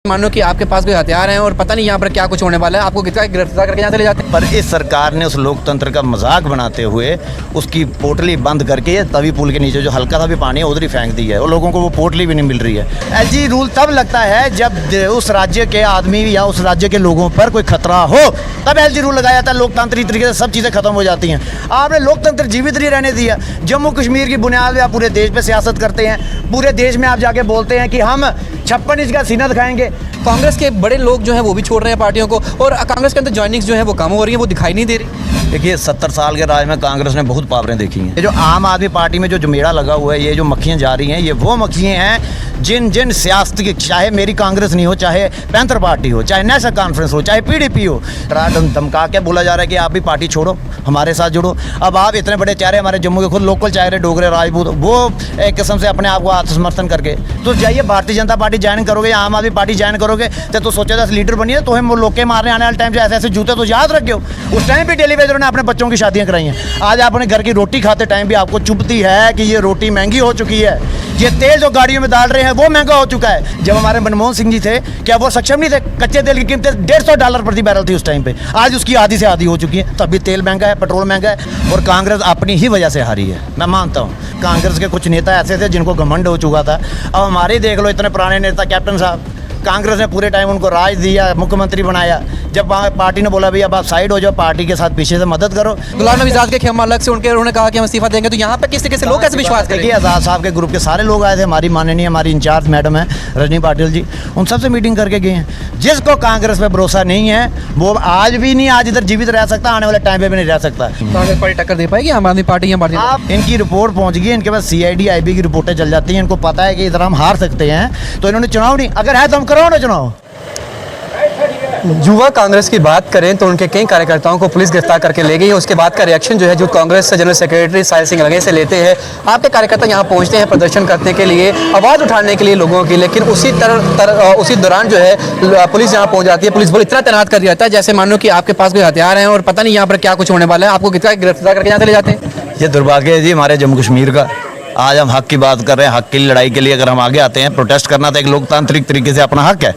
मानो कि आपके पास कोई हथियार हैं और पता नहीं यहाँ पर क्या कुछ होने वाला है, आपको कितना गिरफ्तार करके यहाँ से ले जाते हैं। पर इस सरकार ने उस लोकतंत्र का मजाक बनाते हुए उसकी पोटली बंद करके तवी पुल के नीचे जो हल्का सा भी पानी है उधर ही फेंक दी है और लोगों को वो पोटली भी नहीं मिल रही है। एलजी रूल तब लगता है जब उस राज्य के आदमी या उस राज्य के लोगों पर कोई खतरा हो, तब एलजी रूल लगाया जाता है। लोकतांत्रिक तरीके से सब चीज़ें खत्म हो जाती हैं। आपने लोकतंत्र जीवित नहीं रहने दिया। जम्मू कश्मीर की बुनियाद पर आप पूरे देश पर सियासत करते हैं, पूरे देश में आप जाके बोलते हैं कि हम 56 इंच का सीना दिखाएंगे। कांग्रेस के बड़े लोग जो हैं वो भी छोड़ रहे हैं पार्टियों को और कांग्रेस के अंदर ज्वाइनिंग्स जो है वो कम हो रही है, वो दिखाई नहीं दे रही। देखिए 70 साल के राज में कांग्रेस ने बहुत पावरें देखी हैं। ये जो आम आदमी पार्टी में जो जमेड़ा लगा हुआ है, ये जो मक्खियाँ जा रही हैं, ये वो मक्खियाँ हैं जिन सियासत की, चाहे मेरी कांग्रेस नहीं हो, चाहे पैंथर पार्टी हो, चाहे नेशनल कॉन्फ्रेंस हो, चाहे पीडीपी हो, धमका के बोला जा रहा है कि आप भी पार्टी छोड़ो, हमारे साथ जुड़ो। अब आप इतने बड़े चेहरे हमारे जम्मू के खुद लोकल चेहरे डोगरे राजपूत, वो एक किस्म से अपने आप को आत्मसमर्थन करके तो जाइए भारतीय जनता पार्टी ज्वाइन करोगे या आम आदमी पार्टी ज्वाइन करोगे तो सोचे था लीडर बनिए, तो हम लोग के मारने आने वाले टाइम से ऐसे ऐसे जूते तो याद रखियो। उस टाइम भी टेलीविजन ने अपने बच्चों की शादियां कराई हैं। आज अपने घर की रोटी खाते टाइम भी आपको चुभती है कि ये रोटी महंगी हो चुकी है, ये तेल जो गाड़ियों में डाल रहे हैं वो महंगा हो चुका है। जब हमारे मनमोहन सिंह जी थे, क्या वो सक्षम नहीं थे? कच्चे तेल की कीमतें $150 प्रति बैरल थी उस टाइम पे, आज उसकी आधी से आधी हो चुकी है। तब भी तेल महंगा है, पेट्रोल महंगा है और कांग्रेस अपनी ही वजह से हारी है। मैं मानता हूँ कांग्रेस के कुछ नेता ऐसे थे जिनको घमंड हो चुका था। अब हमारे देख लो इतने पुराने नेता, कैप्टन साहब, कांग्रेस ने पूरे टाइम उनको राज दिया, मुख्यमंत्री बनाया। जब वहाँ पार्टी ने बोला भाई अब आप साइड हो जाओ, पार्टी के साथ पीछे से मदद करो। गुलाम नबी आज़ाद के खेमा अलग से उन्होंने कहा कि हम इस्तीफा देंगे, तो यहाँ पे किस तरीके से लोग कैसे विश्वास करेंगे? आज़ाद साहब के ग्रुप के सारे लोग आए थे, हमारी माननीय हमारी इंचार्ज मैडम है रजनी पाटिल जी, उन सबसे मीटिंग करके गए हैं। जिसको कांग्रेस पे भरोसा नहीं है वो आज भी नहीं, आज इधर जीवित रह सकता, आने वाले टाइम पे भी नहीं रह सकता। कांग्रेस पार्टी टक्कर दे पाएगी आम आदमी पार्टी या पार्टी? आप इनकी रिपोर्ट पहुंच गई, इनके पास CID IB की रिपोर्टें चल जाती हैं। इनको पता है कि इधर हम हार सकते हैं, तो इन्होंने चुनाव नहीं, अगर है तो हम कराओ ना चुनाव। युवा कांग्रेस की बात करें तो उनके कई कार्यकर्ताओं को पुलिस गिरफ्तार करके ले गई है। उसके बाद का रिएक्शन जो है जो कांग्रेस जनरल सेक्रेटरी साहिल सिंह लगे से लेते हैं। आपके कार्यकर्ता यहाँ पहुँचते हैं प्रदर्शन करने के लिए, आवाज़ उठाने के लिए लोगों की, लेकिन उसी दौरान जो है पुलिस यहाँ पहुँच जाती है। पुलिस बल इतना तैनात कर दिया जाता है जैसे मानो कि आपके पास कोई हथियार हैं और पता नहीं यहाँ पर क्या कुछ होने वाला है, आपको कितना गिरफ्तार करके यहाँ से ले जाते हैं। ये दुर्भाग्य है जी हमारे जम्मू कश्मीर का। आज हम हक की बात कर रहे हैं, हक की लड़ाई के लिए अगर हम आगे आते हैं, प्रोटेस्ट करना तो एक लोकतांत्रिक तरीके से अपना हक है।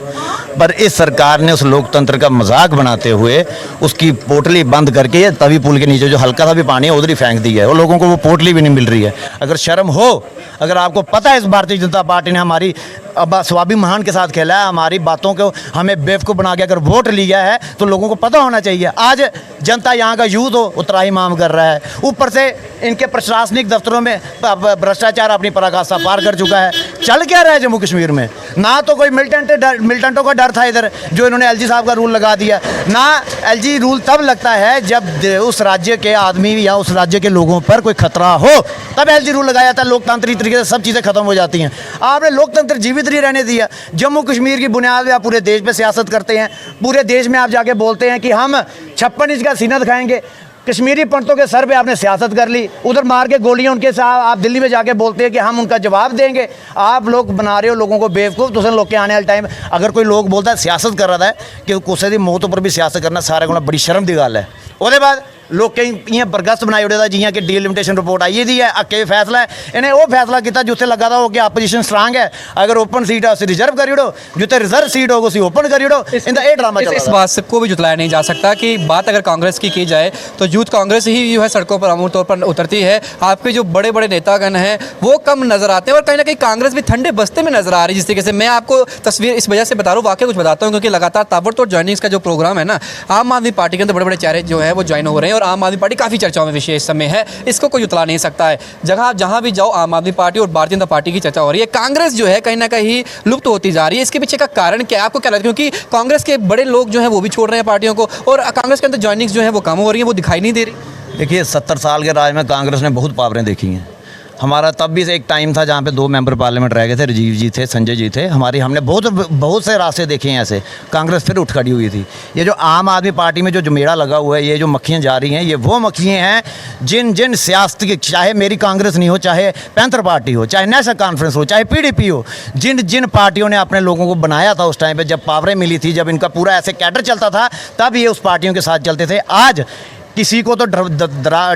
पर इस सरकार ने उस लोकतंत्र का मजाक बनाते हुए उसकी पोटली बंद करके तवी पुल के नीचे जो हल्का सा भी पानी है उधर ही फेंक दी है और लोगों को वो पोटली भी नहीं मिल रही है। अगर शर्म हो, अगर आपको पता है इस भारतीय जनता पार्टी ने हमारी अब स्वाभिमान के साथ खेला है, हमारी बातों को हमें बेवकूफ़ बना के अगर वोट लिया है तो लोगों को पता होना चाहिए। आज जनता यहाँ का यूथ हो उतराही माम कर रहा है, ऊपर से इनके प्रशासनिक दफ्तरों में भ्रष्टाचार अपनी पराकाष्ठा पार कर चुका है। चल क्या रहा है जम्मू कश्मीर में? ना तो कोई मिलिटेंटों का डर था इधर जो इन्होंने LG साहब का रूल लगा दिया, ना LG रूल तब लगता है जब उस राज्य के आदमी या उस राज्य के लोगों पर कोई खतरा हो, तब LG रूल लगाया जाता है। लोकतांत्रिक तरीके से सब चीज़ें खत्म हो जाती हैं। आपने लोकतंत्र जीवित नहीं रहने दिया। जम्मू कश्मीर की बुनियाद पर आप पूरे देश पे सियासत करते हैं, पूरे देश में आप जाके बोलते हैं कि हम 56 इंच का सीना दिखाएंगे। कश्मीरी पंडितों के सर पे आपने सियासत कर ली, उधर मार के गोलियां उनके साथ आप दिल्ली में जाके बोलते हैं कि हम उनका जवाब देंगे। आप लोग बना रहे हो लोगों को बेवकूफ़। दूसरे लोग के आने वाले टाइम अगर कोई लोग बोलता है सियासत कर रहा है कि कुछ दी मौत पर भी सियासत करना सारे को बड़ी शर्म की गल है। उसके बाद लोग कई इं बरगस्त बनाई उड़े जियां कि डीलिमिटेशन रिपोर्ट आई दी है, अके फैसला है इन्हें वो फैसला किया जिथे लगा था हो कि अपोजिशन स्ट्रांग है, अगर ओपन सीट है उसे रिजर्व करी उड़ो, जिते रिजर्व सीट होगी उसे ओपन करी उड़ो। इनका ये ड्रामा चल रहा है। इस बात को भी जुतलाया नहीं जा सकता कि बात अगर कांग्रेस की जाए तो यूथ कांग्रेस ही जो है सड़कों पर आमतौर पर उतरती है। आपके जो बड़े बड़े नेतागण हैं वो कम नजर आते हैं और कहीं ना कहीं कांग्रेस भी ठंडे बस्ते में नजर आ रही है। जिस तरीके से मैं आपको तस्वीर इस वजह से बता रहा हूँ, वाकई कुछ बताता हूँ, क्योंकि लगातार ताबड़तोड़ ज्वाइनिंग्स का जो प्रोग्राम है ना, आम आदमी पार्टी के अंदर बड़े बड़े चेहरे जो है वो ज्वाइन हो रहे हैं और आम आदमी पार्टी काफ़ी चर्चाओं में विशेष समय है। इसको कोई उतला नहीं सकता है। जहां भी जाओ आम आदमी पार्टी और भारतीय जनता पार्टी की चर्चा हो रही है। कांग्रेस जो है कहीं ना कहीं लुप्त होती जा रही है। इसके पीछे का कारण क्या है, आपको क्या लगता है? क्योंकि कांग्रेस के बड़े लोग जो हैं वो भी छोड़ रहे हैं पार्टियों को और कांग्रेस के अंदर ज्वाइनिंग्स जो है वो कम हो रही है, वो दिखाई नहीं दे रही। देखिए 70 साल के राज में कांग्रेस ने बहुत पावरें देखी हैं। हमारा तब भी एक टाइम था जहाँ पे 2 मेंबर पार्लियामेंट रह गए थे, राजीव जी थे, संजय जी थे। हमने बहुत से रास्ते देखे हैं ऐसे। कांग्रेस फिर उठ खड़ी हुई थी। ये जो आम आदमी पार्टी में जो जमेड़ा लगा हुआ है, ये जो मक्खियाँ जा रही हैं, ये वो मक्खियाँ हैं जिन सियासत की, चाहे मेरी कांग्रेस नहीं हो, चाहे पैंथर पार्टी हो, चाहे नेशनल कॉन्फ्रेंस हो, चाहे PDP हो, जिन पार्टियों ने अपने लोगों को बनाया था उस टाइम पर, जब पावरें मिली थी, जब इनका पूरा ऐसे कैडर चलता था, तब ये उस पार्टियों के साथ चलते थे। आज किसी को तो डरा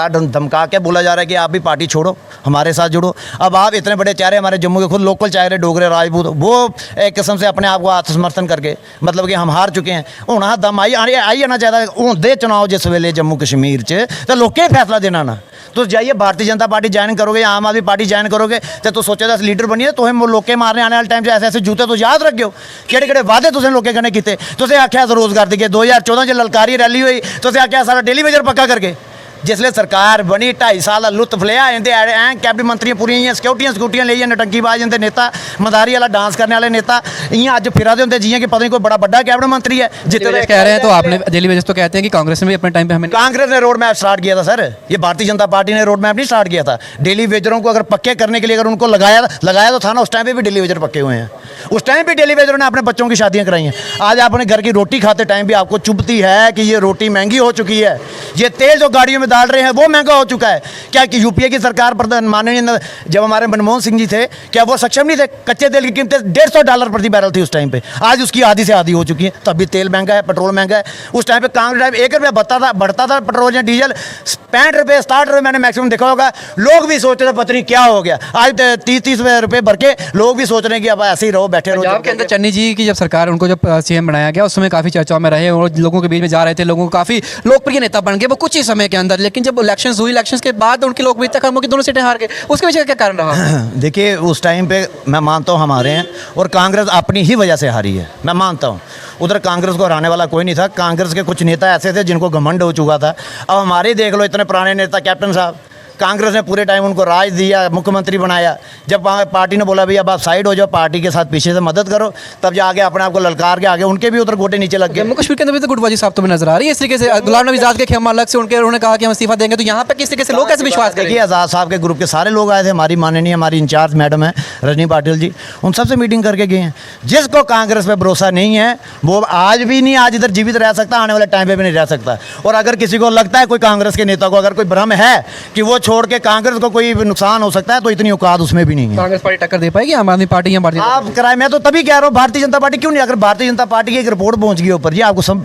धमका के बोला जा रहा है कि आप भी पार्टी छोड़ो, हमारे साथ जुड़ो। अब आप इतने बड़े चेहरे हमारे जम्मू के खुद लोकल चेहरे डोगरे राजपूत, वो एक किस्म से अपने आप को आत्मसमर्थन करके मतलब कि हम हार चुके हैं, हूँ दम आई जाना चाहिए। हूँ दे चुनाव जिस वेले जम्मू कश्मीर च तो लोकें फैसला देना ना। तो जाइए भारतीय जनता पार्टी ज्वाइन करोगे या आम आदमी पार्टी ज्वाइन करोगे तो तू सोचे दस लीडर बनिए तो हम लोकें मारने आने वाले टाइम से ऐसे ऐसे जूते तो याद रखियो केड़े वादे तुसें लोकें कन्नै कीते। तुसें आख्या रोजगार देगे 2014 च ललकारी रैली हुई, तुसें आख्या सारा टेलीविजन पक्का करके। जिसले सरकार बनी 2.5 साल का लुत्फ लिया, इंदे ऐ कैबिनेट मंत्री पूरी सिक्योरिटियां लेइयै नटंकीबाज इंदे नेता, मदारी वाला डांस करने वाले नेता इयां अज फिरा दे होंदे जियां कि पता नहीं कोई बड़ा बड़ा कैबिनेट मंत्री है जितने कह रहे हैं। तो आपने डेली बेसिस तो कहते हैं कि कांग्रेस ने भी अपने टाइम पे हमें कांग्रेस ने रोड मैप स्टार्ट किया था सर, ये भारतीय जनता पार्टी ने रोड मैप नहीं स्टार्ट किया था। डेली वेजरों को अगर पक्के करने के लिए अगर उनको लगाया तो था ना, उस टाइम पे भी डेली वेजर पक्के हुए हैं, उस टाइम पे डेली वेजरों ने अपने बच्चों की शादियां कराई हैं। आज आप अपने घर की रोटी खाते टाइम भी आपको चुभती है कि ये रोटी महंगी हो चुकी है, ये तेल जो गाड़ियों में डाल रहे हैं वो महंगा हो चुका है। क्या कि यूपीए की सरकार माननीय जब हमारे मनमोहन सिंह जी थे, क्या वो सक्षम नहीं थे? कच्चे तेल की कीमतें $150 प्रति बैरल थी उस टाइम पे, आज उसकी आधी से आधी हो चुकी है। तो अभी तेल महंगा है, पेट्रोल महंगा है। उस टाइम पे कांग्रेस टाइम 1 रुपया बढ़ता था पेट्रोल या डीजल, 65 रुपये 60 रुपये मैंने मैक्सिमम देखा होगा। लोग भी सोचते थे पता नहीं क्या हो गया, आज 30 रुपये भर के लोग भी सोच रहे हैं कि अब ऐसे ही रहो, बैठे रहो। पंजाब के अंदर चन्नी जी की जब सरकार उनको जब सीएम बनाया गया उस समय काफ़ी चर्चाओं में रहे और लोगों के बीच में जा रहे थे, लोगों को काफ़ी लोकप्रिय नेता बन गए वो कुछ ही समय के अंदर। लेकिन जब इलेक्शंस हुई, इलेक्शंस के बाद उनकी लोकप्रियता खत्म हो गई, दोनों सीटें हार गए, उसके पीछे क्या कारण रहा? देखिए उस टाइम पे मैं मानता हूँ हमारे हैं और कांग्रेस अपनी ही वजह से हारी है, मैं मानता हूँ। उधर कांग्रेस को हराने वाला कोई नहीं था, कांग्रेस के कुछ नेता ऐसे थे जिनको घमंड हो चुका था। अब हमारे देख लो इतने पुराने नेता कैप्टन साहब, कांग्रेस ने पूरे टाइम उनको राज दिया, मुख्यमंत्री बनाया। जब पार्टी ने बोला भैया अब आप साइड हो जाओ, पार्टी के साथ पीछे से मदद करो, तब जाके अपने आप को ललकार के आगे उनके भी उधर गोटे नीचे लग गए। जम्मू कश्मीर के अंदर भी तो गुटबाजी साहब तो भी नजर आ रही है इस तरीके से। गुलाम नबी आज़ाद के खेमा अलग से उन्होंने कहा कि हम इस्तीफा देंगे, तो यहाँ पे किस तरीके से लोग कैसे विश्वास करेंगे? आज़ाद साहब के ग्रुप के सारे लोग आए थे, हमारी माननीय हमारी इंचार्ज मैडम है रजनी पाटिल जी, उन सबसे मीटिंग करके गए हैं। जिसको कांग्रेस पे भरोसा नहीं है वो आज भी नहीं, आज इधर जीवित रह सकता, आने वाले टाइम पे भी नहीं रह सकता। और अगर किसी को लगता है कोई कांग्रेस के नेता को अगर कोई भ्रम है कि वो छोड़ के कांग्रेस कोई नुकसान हो सकता है, तो इतनी औकात उसमें भी नहीं है। कांग्रेस पार्टी टक्कर दे पाएगी आम आदमी पार्टी या भारतीय? आप कराए, मैं तो तभी कह रहा हूँ भारतीय जनता पार्टी क्यों नहीं। अगर भारतीय जनता पार्टी की एक रिपोर्ट पहुंच गई ऊपर जी,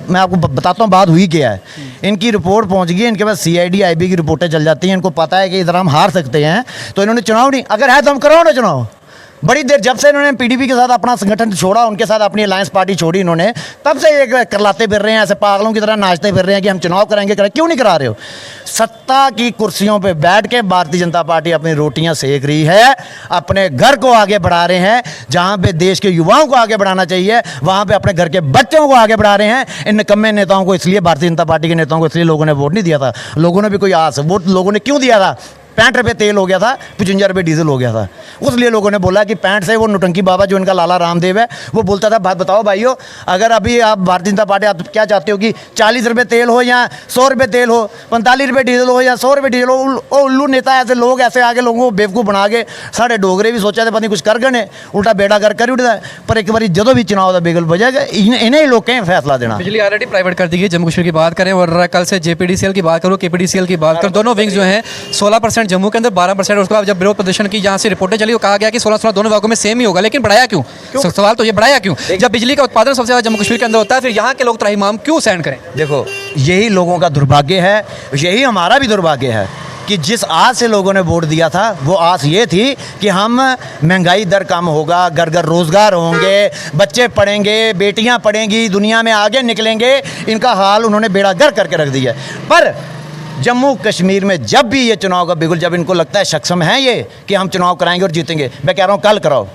मैं आपको बताता हूँ बात हुई क्या है। इनकी रिपोर्ट पहुंच गई, इनके पास CID IB की रिपोर्टें चल जाती हैं, इनको पता है कि इधर हम हार सकते हैं, तो इन्होंने चुनाव नहीं, अगर है तो हम कराओ ना चुनाव। बड़ी देर जब से इन्होंने PDP के साथ अपना संगठन छोड़ा, उनके साथ अपनी अलायंस पार्टी छोड़ी इन्होंने, तब से ये करलाते फिर रहे हैं, ऐसे पागलों की तरह नाचते फिर रहे हैं कि हम चुनाव कराएंगे। क्यों नहीं करा रहे हो? सत्ता की कुर्सियों पे बैठ के भारतीय जनता पार्टी अपनी रोटियां सेक रही है, अपने घर को आगे बढ़ा रहे हैं। जहां पे देश के युवाओं को आगे बढ़ाना चाहिए वहां पे अपने घर के बच्चों को आगे बढ़ा रहे हैं। इन निकम्मे नेताओं को इसलिए, भारतीय जनता पार्टी के नेताओं को इसलिए लोगों ने वोट नहीं दिया था। लोगों ने भी कोई आस, वोट लोगों ने क्यों दिया था? 65 रुपये तेल हो गया था, 55 रुपये डीजल हो गया था, उसलिए लोगों ने बोला कि 65 से वो नौटंकी बाबा जो इनका लाला रामदेव है वो बोलता था, बात बताओ भाइयों, अगर अभी आप भारतीय जनता पार्टी आप क्या चाहते हो कि 40 रुपये तेल हो या 100 रुपये तेल हो, 45 रुपये डीजल हो या 100 रुपये डीजल हो? उल्लू नेता ऐसे लोग ऐसे आगे लोगों को बेवकूफ़ बना के साढ़े डोगरे भी सोचा थे पता नहीं कुछ कर गए, उल्टा बेड़ा कर उठता है। पर एक बार जो भी चुनाव का बिगल बजेगा इन्हें लोग कहें फैसला देना। बिजली ऑलरेडी प्राइवेट कर दी गई, जम्मू कश्मीर की बात करें और कल से JPDCL की बात करूँ, KPDCL की बात करूँ, दोनों विंग्स जो हैं 16% जम्मू के अंदर, 12% उसके बाद जब विरोध प्रदर्शन की जहाँ से रिपोर्टें चली वो कहा गया कि 16 दोनों भागों में सेम ही होगा। लेकिन बढ़ाया क्यों? सवाल तो ये बढ़ाया क्यों जब बिजली का उत्पादन सबसे ज़्यादा जम्मू कश्मीर के अंदर होता है, फिर यहाँ के लोग त्राहिमाम क्यों सहन करें? देखो यही लोगों का दुर्भाग्य है, यही हमारा भी दुर्भाग्य है कि जिस आस से लोगों ने वोट दिया था वो आस ये थी कि हम महंगाई दर कम होगा, घर घर रोज़गार होंगे, बच्चे पढ़ेंगे, बेटियां पढ़ेंगी, दुनिया में आगे निकलेंगे। इनका हाल उन्होंने बेड़ा गर्क करके रख दिया। पर जम्मू कश्मीर में जब भी ये चुनाव का बिगुल, जब इनको लगता है सक्षम है ये कि हम चुनाव कराएंगे और जीतेंगे, मैं कह रहा हूँ कल कराओ,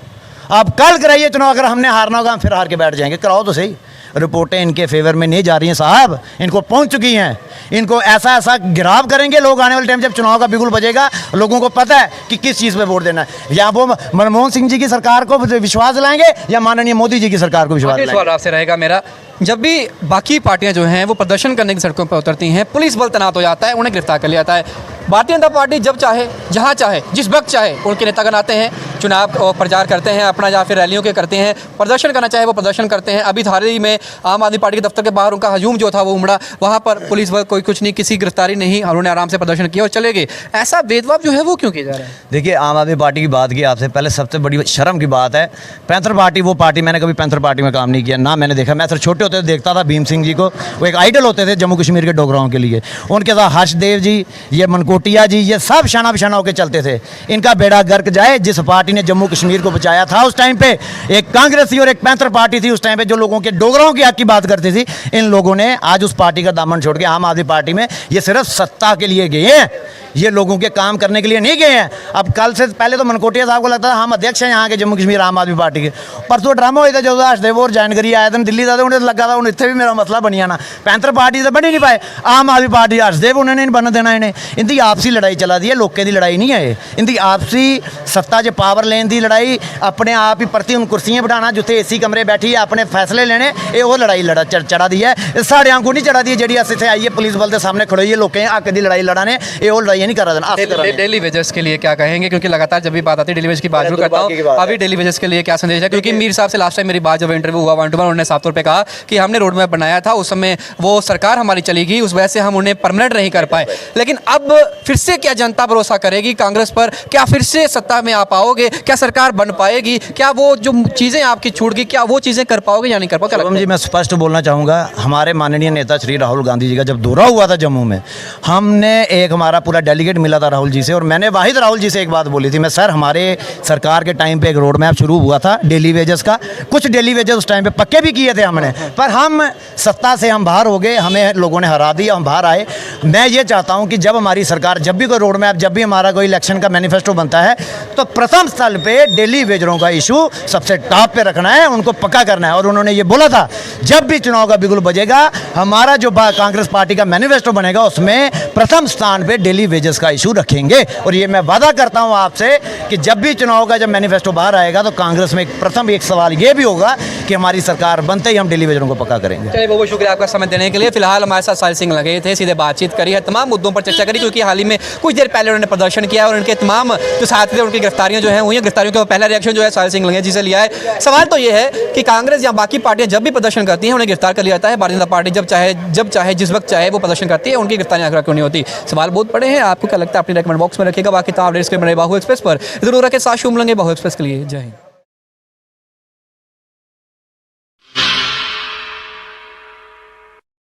आप कल कराइए चुनाव। अगर हमने हारना होगा हम फिर हार के बैठ जाएंगे, कराओ तो सही। रिपोर्टें इनके फेवर में नहीं जा रही हैं साहब, इनको पहुंच चुकी हैं। इनको ऐसा ऐसा गिराव करेंगे लोग आने वाले टाइम जब चुनाव का बिगुल बजेगा, लोगों को पता है कि किस चीज़ पे वोट देना है। या वो मनमोहन सिंह जी की सरकार को विश्वास दिलाएंगे या माननीय मोदी जी की सरकार को विश्वास दिलाएंगे। सवाल आपसे रहेगा मेरा, जब भी बाकी पार्टियां जो हैं वो प्रदर्शन करने की सड़कों पर उतरती हैं, पुलिस बल तैनात हो जाता है, उन्हें गिरफ्तार कर लिया जाता है, भारतीय जनता पार्टी जब चाहे, जहाँ चाहे, जिस वक्त चाहे उनके नेतागण आते हैं, चुनाव प्रचार करते हैं अपना, या फिर रैलियों के करते हैं, प्रदर्शन करना चाहे वो प्रदर्शन करते हैं। अभी हाल ही में आम आदमी पार्टी के दफ्तर के बाहर उनका हजूम जो था वो उमड़ा, वहाँ पर पुलिस बल कोई कुछ नहीं, किसी गिरफ्तारी नहीं, उन्होंने आराम से प्रदर्शन किया और चले गए। ऐसा भेदभाव जो है वो क्यों किया जा रहा है? देखिए, आम आदमी पार्टी की बात की आपसे पहले, सबसे बड़ी शर्म की बात है, पैंथर पार्टी वो पार्टी, मैंने कभी पैंथर पार्टी में काम नहीं किया ना, मैंने देखा। मैं सर छोटे होते देखता था भीम सिंह जी को, वो एक आइडल होते थे जम्मू कश्मीर के डोगराओं के लिए। उनके साथ हर्षदेव जी, ये मनकोटिया जी, ये सब शाना बिशाना होकर चलते थे। इनका बेड़ा गर्क जाए। जिस पार्टी ने जम्मू कश्मीर को बचाया था उस टाइम पे एक कांग्रेस थी और एक पैंथर पार्टी थी उस टाइम पे, जो लोगों के डोगराओं की हक की बात करती थी। इन लोगों ने आज उस पार्टी का दामन छोड़ के आम आदमी पार्टी में, ये सिर्फ सत्ता के लिए गए हैं, ये लोगों के काम करने के लिए नहीं गए हैं। अब कल से पहले तो मनकोटिया साहब को लगता था हम अध्यक्ष हैं यहाँ के जम्मू कश्मीर आम आदमी पार्टी के। परसों ड्रामा हुआ था जो हर्षदेव और जैन करी आए थे दिल्ली था, उन्हें लगा था उन्हें इतने भी मेरा मसला बनिया ना। पैंथर पार्टी से बनी नहीं पाए, आम आदमी पार्टी हर्षदेव उन्होंने नहीं बनने देना। इन्हें इनकी आपसी लड़ाई चला दी है, लोगों की लड़ाई नहीं है। इनकी आपसी सत्ता च पावर लेने की लड़ाई, अपने आप ही प्रति उन कुर्सियां बिठाना, जिथे एसी कमरे बैठी है अपने फैसले लेने, ये वो लड़ाई चढ़ा दी है। साढ़े आंखों नहीं चढ़ा दी है, जी अस इतने आइए पुलिस बल के सामने खड़ोइए लोगों हक की लड़ाई लड़ाने, ये वो लड़ाई नहीं करा देना। डेली वेजेस के लिए क्या कहेंगे, क्योंकि लगातार जब भी बात आती है डेली वेज की बात जरूर करता हूँ, अभी डेली वेजेस के लिए क्या संदेश है? क्योंकि मीर साहब से लास्ट टाइम मेरी बात जब इंटरव्यू हुआ 1 to 1, उन्होंने साफ तौर पे कहा कि हमने रोड मैप बनाया था, उस समय वो सरकार हमारी चली गई, उस वजह से हम उन्हें परमानेंट नहीं कर पाए। लेकिन अब फिर से क्या जनता भरोसा करेगी कांग्रेस पर? क्या फिर से सत्ता में आ पाओगे? क्या सरकार बन पाएगी? क्या वो जो चीज़ें आपकी छूट गई, क्या वो चीज़ें कर पाओगे या नहीं कर पाओगे? जी, मैं स्पष्ट बोलना चाहूँगा, हमारे माननीय नेता श्री राहुल गांधी जी का जब दौरा हुआ था जम्मू में, हमने एक हमारा पूरा डेलीगेट मिला था राहुल जी से, और मैंने वाहिद राहुल जी से एक बात बोली थी। मैं सर, हमारे सरकार के टाइम पे एक रोड मैप शुरू हुआ था डेली वेजेस का, कुछ डेली वेजेस उस टाइम पे पक्के भी किए थे हमने, पर हम सत्ता से हम बाहर हो गए, हमें लोगों ने हरा दिया, हम बाहर आए। मैं ये चाहता हूँ कि जब हमारी सरकार, जब भी कोई रोड मैप, जब भी हमारा कोई इलेक्शन का मैनिफेस्टो बनता है, तो प्रथम स्थल पे डेली वेजरों का इशू सबसे टॉप पे रखना है, उनको पक्का करना है। और उन्होंने ये बोला था जब भी चुनाव का बिगुल बजेगा, हमारा जो कांग्रेस पार्टी का मैनिफेस्टो बनेगा उसमें प्रथम स्थान पे डेली वेजेस का इशू रखेंगे। और ये मैं वादा करता हूं आपसे कि जब भी चुनाव का जब मैनिफेस्टो बाहर आएगा तो कांग्रेस में प्रथम एक सवाल ये भी होगा कि हमारी सरकार बनते ही हम डेली वेजरों को पक्का करेंगे। चलिए, बहुत बहुत शुक्रिया आपका समय देने के लिए। फिलहाल हमारे साथ साहिल सिंह लगे थे, सीधे बातचीत करी है, तमाम मुद्दों पर चर्चा करी, क्योंकि हाल ही में कुछ देर पहले उन्होंने प्रदर्शन किया और उनके तमाम जो साथी थे उनकी गिरफ्तारियां जो है हुई हैं। गिरफ्तारियों का पहला रिएक्शन जो है साहिल सिंह लगे जी से लिया है। सवाल तो ये है कि कांग्रेस या बाकी पार्टियां जब भी प्रदर्शन करती हैं उन्हें गिरफ्तार कर लिया जाता है, भारतीय जनता पार्टी जब चाहे जिस वक्त चाहे वो प्रदर्शन करती है, उनकी गिरफ्तारियां क्यों नहीं होती? सवाल बहुत बड़े हैं। आपको क्या लगता है? अपनी रेकमेंड बॉक्स में रखिएगा। बाकी तमाम अपडेट्स के बने बाहु एक्सप्रेस पर जरूर रखें। साथ शुभ लेंगे बाहु एक्सप्रेस के लिए। जय हिंद।